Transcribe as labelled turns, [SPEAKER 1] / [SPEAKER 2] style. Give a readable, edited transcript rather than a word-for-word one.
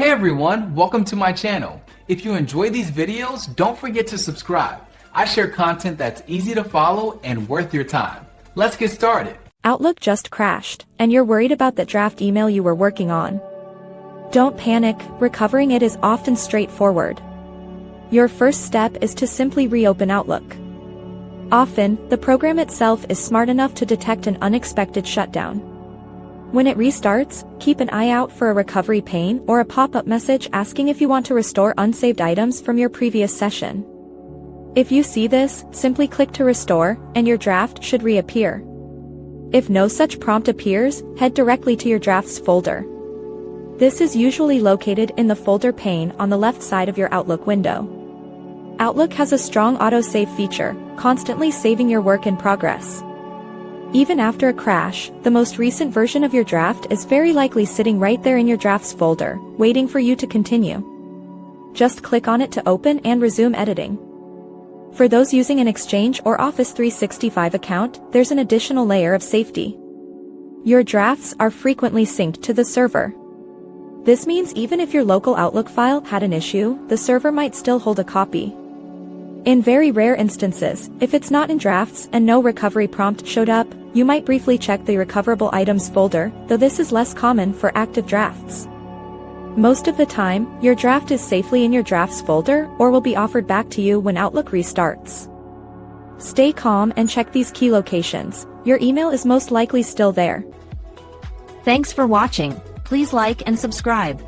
[SPEAKER 1] Hey everyone, welcome to my channel. If you enjoy these videos, don't forget to subscribe. I share content that's easy to follow and worth your time. Let's get started.
[SPEAKER 2] Outlook just crashed, and you're worried about that draft email you were working on. Don't panic, recovering it is often straightforward. Your first step is to simply reopen Outlook. Often, the program itself is smart enough to detect an unexpected shutdown. When it restarts, keep an eye out for a recovery pane or a pop-up message asking if you want to restore unsaved items from your previous session. If you see this, simply click to restore, and your draft should reappear. If no such prompt appears, head directly to your drafts folder. This is usually located in the folder pane on the left side of your Outlook window. Outlook has a strong autosave feature, constantly saving your work in progress. Even after a crash, the most recent version of your draft is very likely sitting right there in your drafts folder, waiting for you to continue. Just click on it to open and resume editing. For those using an Exchange or Office 365 account, there's an additional layer of safety. Your drafts are frequently synced to the server. This means even if your local Outlook file had an issue, the server might still hold a copy. In very rare instances, if it's not in drafts and no recovery prompt showed up, you might briefly check the recoverable items folder, though this is less common for active drafts. Most of the time, your draft is safely in your drafts folder or will be offered back to you when Outlook restarts. Stay calm and check these key locations. Your email is most likely still there.
[SPEAKER 3] Thanks for watching. Please like and subscribe.